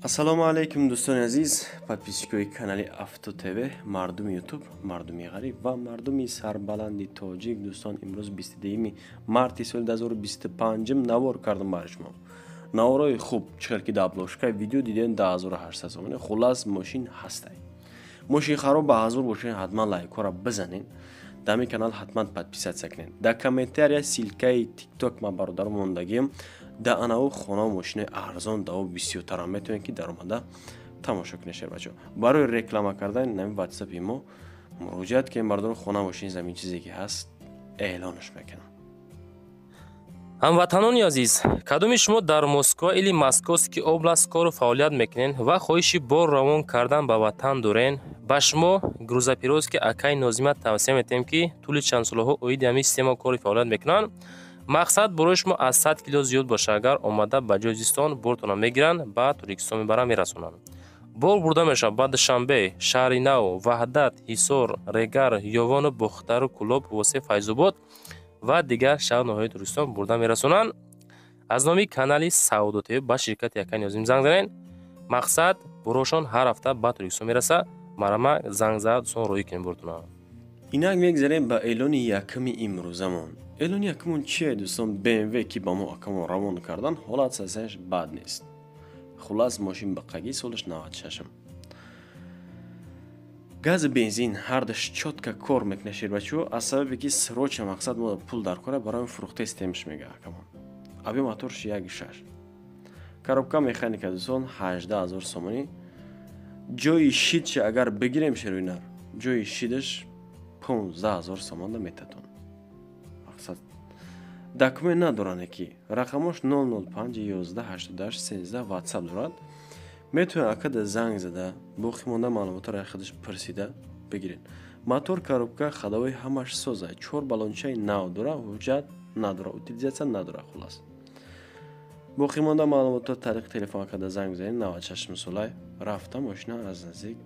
ассалому алайкум дӯстони азиз, подписчикои канали Авто ТВ, мардуми ютуб, мардуми ғариб ва мардуми сарбаланди тоҷик. Дӯстон, имрӯз 22 марти соли 2025 навор кардам барои шумо. Наворои хуб, чихел ки даблошка видео дидем 10800 сомоне. Хулас мошин ҳастай. Мошин хароб ба ҳазур бошен, ҳатман лайкора бизанен. Дами канал ҳатман подписатсия кунен. Дар комментария силкаи тикток ма бародарам мондагием. Да анау хона мошинаи арзон даво бисёртара метавонед ки дар омада тамошо кунед бачо. Барои реклама кардани нами WhatsApp мо муроҷиат ки мардон хона мошини замин чизе ки ҳаст эълонаш мекунам. ҳамватанони азиз, кадоми шумо дар Москва или Московский област кору фаъолият мекунед ва хоҳиши бор равон кардан ба ватан дорен, ба шумо грузопировски акаи Нозима тавсия метем ки тӯли чанд солҳо оиди ҳамин система кори фаъолият мекунанд. мақсад барои шумо аз 100 кило зиёд боша, агар омада ба ҷои зистон бортона мегиранд, ба Туркистон мебаранд, мерасонанд. бор бурда мешавад ба Душанбе, Шаҳри Нав, Ваҳдат, Ҳисор, Регар, Ёвону, Бухтару, Кӯлоб, Восе, Файзобод ва дигар шаҳрноҳои Туркистон бурда мерасонанд. аз номи канали Саудо ТВ ба ширкати Акаи Нозим занг занед. мақсад борошон ҳар ҳафта ба Туркистон мераса. марама занг зад сон роҳӣ кунед бортона. Инак мегзарем ба эълони яками имрӯзамон. Эълони якамон чие дӯстон? BMW ки ба мо акамон равон кардан, ҳолат сазаш бад нест. Хулас мошин ба қаги солаш 96. Газ бензин ҳардаш чотка кор мекунад ширбачо, аз сабабе ки срочна мақсад мо пул дар кора барои фурухта истемаш мега акамон. Аби моторш 1.6. Коробка механика дӯстон 18000 сомонӣ. ҷои шидш агар бигирем ширӯйнар, ҷои шидаш 15000 сомон метатон. Мақсад документ надоране ки рақамош 005 11 88 13 WhatsApp дорад. метавонед акада занг зада боқи монда маълумотро худаш пурсида бигирен. мотор, коробка, ходовой ҳамаш соза, 4 баллончаи нав дора, ҳуҷҷат надора, утилизатсия надора. хулас боқи монда маълумотро тариқи телефон акада занг занед 96 солай рафта мошина аз наздик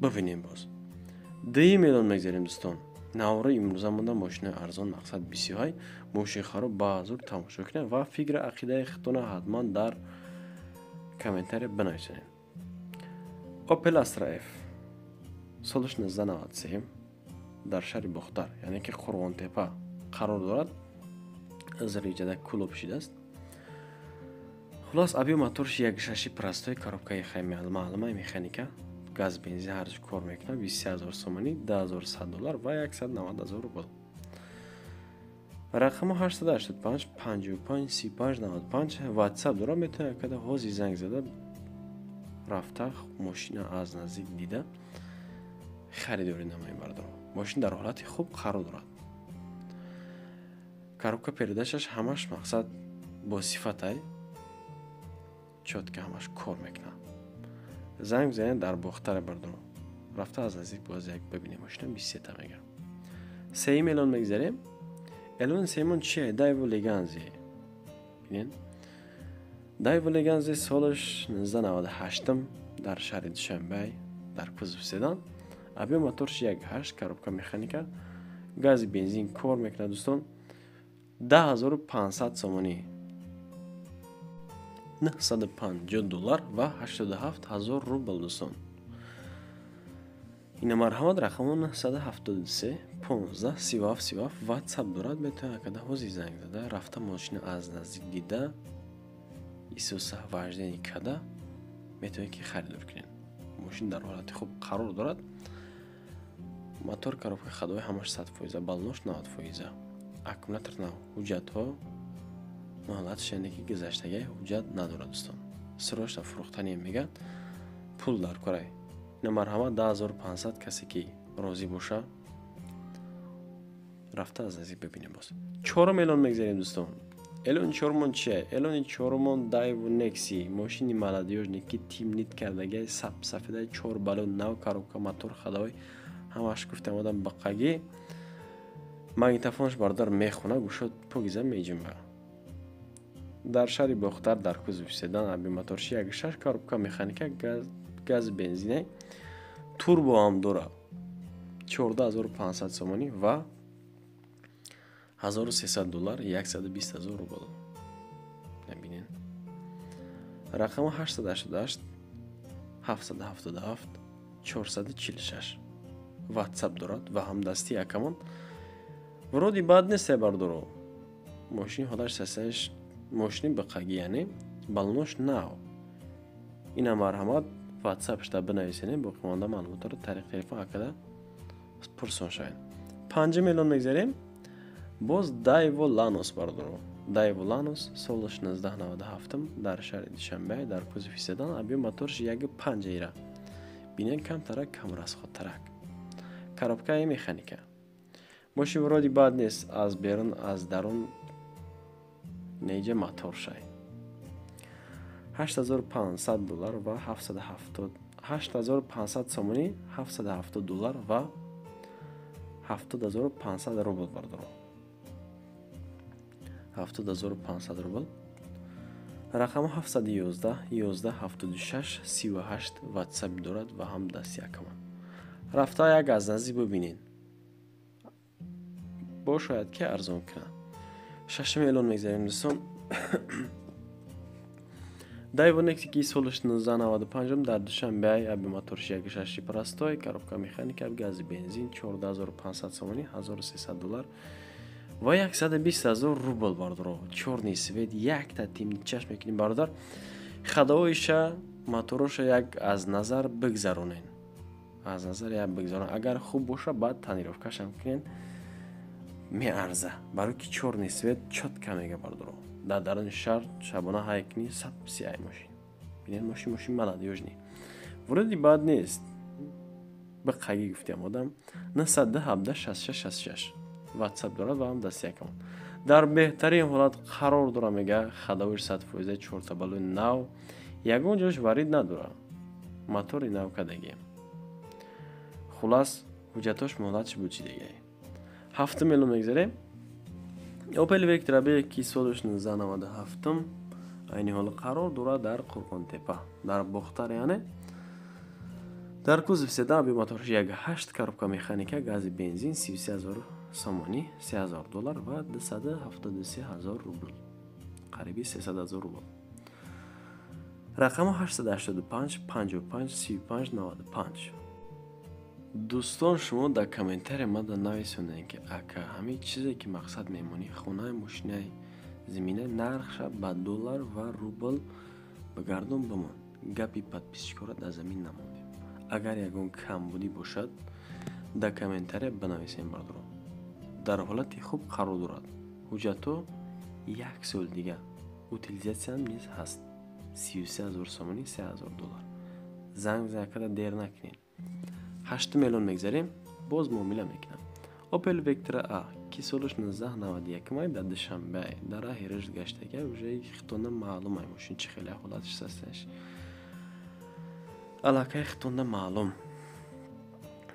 бибинем. боз даи миллион мегзарем дӯстон. навори имрӯза монда мошинаи арзон, мақсад бисёҳай мошин хароб ба ҳазур тамошо кунед ва фикри ақидаи худтона ҳатман дар комментария бинависонед. Opel Astra F солиш 1993 дар шаҳри Бухтар, яъне ки Қурғонтепа қарор дорад, аз реҷада Кӯлоб шидааст. хулос аби моторш 1.6 простой, коробкаи хайми маълумаи механика, газ бензин ҳарҷ кор мекунад, 23000 сомонӣ, $10100 ва 190000 рубл. рақамо 885 55 35 95 WhatsApp дора. метавонед када ҳози занг зада рафта мошина аз наздик дида харидорӣ намоед. бардор мошин дар ҳолати хуб қарор дорад. коробка передашаш ҳамаш мақсад бо сифатай чотка ҳамаш кор мекунад. занг занед дар Бухтар бардор рафта аз наздик боз як бибинем мошина 27 мега. 3 миллион мегзарем. эълони семон чие? Daewoo Leganzi. бинен Daewoo Leganzi солаш 1998 дар шаҳри Душанбе дар кузов седан. аби моторш 1.8, коробка механика, гази бензин кор мекунад дӯстон. 10500 сомонӣ, $950 ва 87000 рубл дӯстон. ина марҳамат рақамо 973 15 37 37 WhatsApp дорад. метавонед акада ҳози занг зада рафта мошина аз наздик дида исоса важдени када метавонед ки харидор кунед. мошин дар ҳолати хуб қарор дорад. мотор, коробка, ходовой ҳамаш 100%, баллонош 90%. аккумулятор нав, ҳуҷҷатҳо ҳолатш яъне ки гузаштаги ҳуҷҷат надорад дӯстон. срочна фурухтани мега пул дар корай. ина марҳамат 10500 касе ки розӣ боша рафта аз наздик бибинем. боз 4 миллион мегзарем дӯстон. эълони чормон чие? эълони чормон Daewoo Nexi, мошини молодёжне ки тимнит кардаги сафедаи 4 баллон, нав, коробка, мотор, ходовой ҳамаш гуфтам одам ба қаги. магнитофонш бардар мехона, гӯшот погиза меҷимба. дар шаҳри Бухтар дар кузов седан. аби моторш 1.6, коробка механика, газ бензине, турбо ҳам дора. 14500 сомонӣ ва $1300, $120000 рубл. набинен рақами 888 777 446 ватсап дорад ва ҳамдастии акамон. вуроди бад нест бардоро. мошини ҳолаш сасаш мошини биқаги яъне балонош нав. ина марҳамат ватсапшда бинависен боқӣ монда маълумотро тариқи телефон акада пурсон шавед. 5 миллион мегзарем. боз Дайво Ланос бардоро. Дайво Ланос соли 1997 дар шаҳри Душанбе дар кузови седан объем моторш 1.5 ира. бинен камтарак камрасходтарак. коробкаи механика. мошини вуроди бад нест аз берун аз дарун неҷа мотор шай. $8500 ва 770 $8500 сомонӣ, $770 ва 70500 рубл бардоро. 70500 рубл. рақами 711 1176 38 ватсап дорад ва ҳам дасти акамон. рафта як аз наздик бубинен. бо шояд ки арзон кунад. 6 миллион мегзарем дӯстон. Дайво Нексики соли 1995 дар Душанбе аби моторш 1.6 простой, коробка механика, гази бензин 14500 сомонӣ, $1300 ва 120000 рубл бардоро. чорни свет якта тимни чашм мекунем бародар. хадовоиша мотороша як аз назар бигзаронен. аз назар як бигзаронен. агар хуб боша баъд танировкашам кунен меарза. барои ки чорни свет чотка мега бардоро. дар даруни шаҳр шабона ҳайкни сапси ай мошин. бинен мошин маладёжни. вуруди бад нест. биқаги гуфтем одам 917 66 66 ватсап дорад ва ҳам дасти акамон. дар беҳтарин ҳолат қарор дора мега хадовиш 100% чортабалои нав ягон ҷош варид надора. мотори нав кадаги. хулас ҳуҷҷатош моҳлатш бучидеги. 7 миллион мегзарем. Opel Vectra B ки соли 1997 айни ҳол қарор дорад дар Қурғонтепа, дар Бохтар яъне. дар кузов седан аби моторш 1.8 коробка механика, гази бензин 33000 сомонӣ, $3000 ва 273000 рубл. қариби 300000 рубл. рақами 885 55 35 95. дӯстон шумо дар комментария мада нависонед ки ака ҳамин чизе ки мақсад мемонӣ хонаи мошинаи заминаи нархша ба доллар ва рубл бигардон бимон. гапи подписчикора дар замин намонем. агар ягон камбудӣ бошад дар комментария бинависем бардоро. дар ҳолати хуб қарор дорад. ҳуҷҷато 1 сол дига утилизатсияам низ ҳаст. 33000 сомонӣ, $3000. занг закада дер накунед. 8 миллион мегзарем. боз муомила мекунам. Opel Vectra A ки соли 1991 май дар Душанбе дар раҳи рушд гаштага уже хитона маълум ай мошин чӣ хеле ҳолатш састаш. аллакай хитона маълум.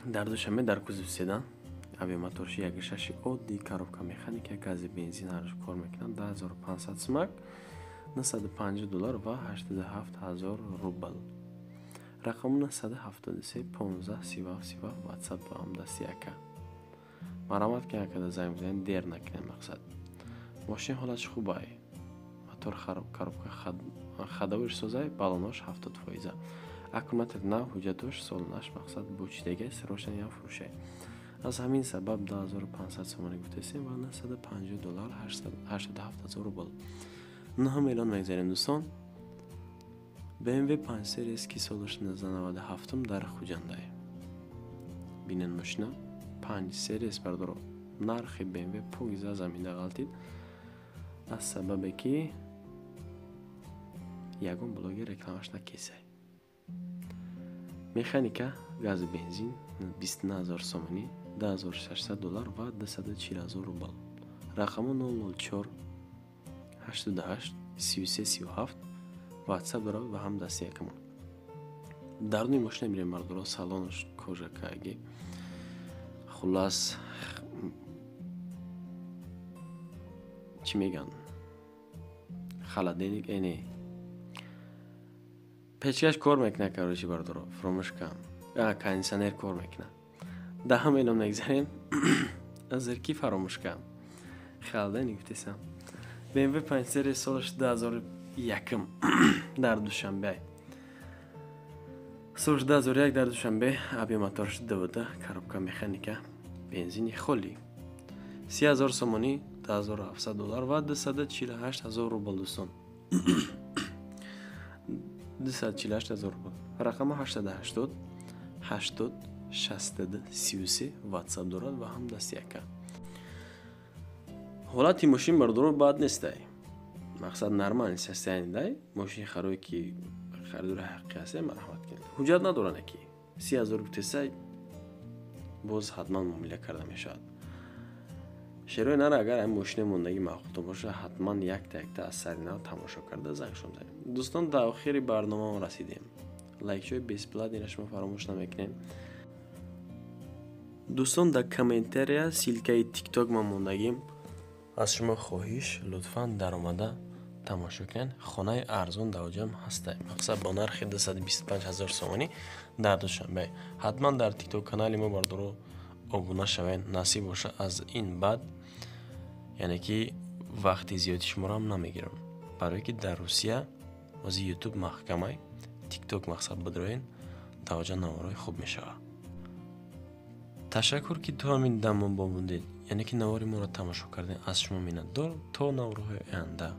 дар Душанбе дар кузов седан аби моторши 1.6 одди коробка механика, гази бензин ҳарш кор мекунад. 10500 сумак, $950 ва 87000 рубл. рақам 973 15 30 ватсап ба ҳам дасти ака. марамат ки акада занг бизанед дер накунем мақсад. мошин ҳолатш хубай. мотор коробка хадовиш созай, балонош 70%. аккумулятор нав, ҳуҷҷатош солнаш мақсад бучидага рошан я фурӯшай. аз ҳамин сабаб 2500 сомонӣ гуфтесем ва $950 87000 рубл. 9 миллион мегзарем дӯстон. BMW 5 Series ки соли 1997 дар Хуҷандай. бинен мошина 5 Series бардоро. нархи BMW погиза заминда ғалтид. аз сабабе ки ягон блогер рекламаш накесай. механика, гази бензин 29000 сомонӣ, $10600 ва 240000 рубл. рақаму 004 88 33 37 ватсап дорад ва ҳам дасти якамон. даруни мошина мирем бардоро. салонош кожакаги. хулас чӣ меган? холодильник эне. печкаш кор мекунад карочи бардоро. фромӯшка. кондиционер кор мекунад. 10 миллион мегзарем. азерки фаромӯшка. холодильник гуфтесам. BMW 5 Series соли یکم در دوشنبه سوش 2001 در دوشنبه ابی موتور شده بوده. коробка механика бензини холи 30,000 сомонӣ $1,700 و 248,000 рубл дӯстон. 248,000 рубл. Рақам 880 80 60 33 WhatsApp дорад ва ҳам дасти яка. ҳолати мошин бардору бад нестай. мақсад нормальный состояние дай. Мошин харои ки خریدار حقیقی هست مرحمت کنید. حجت ندارن که 30,000 گفتسای باز حتما معامله کرده میشود. شروع نره اگر این ماشین موندگی معقول باشه حتما یک تا از سرینا تماشا کرده زنگ شما زنیم. دوستان در آخر برنامه ما رسیدیم. لایک شوی بیس پلات شما فراموش نمیکنین. دوستان در کامنتاریا سیلکای تیک تاک ما موندگیم. از شما خواهش لطفاً در اومده تماشا کن. خانه ارزون دوجم هسته. مقصد با نرخ 225,000 سومانی در دوشنبه. حتما در تیک تاک کانال ما بردارو ابونه شوین. نصیب باشه از این بعد یعنی که وقتی زیادی شما را هم نمیگیرم. برای که در روسیه از یوتیوب محکمه تیک تاک مقصد بدروین دوجه نوارای خوب میشه. تشکر که تو همین دمون بموندید. یعنی که نواری ما را تماشا کردین. از شما میندار تا نوارهای آینده.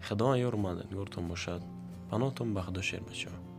خدا یار مددگارتون باشد. پناهتون به خدا شیر بچه‌ها.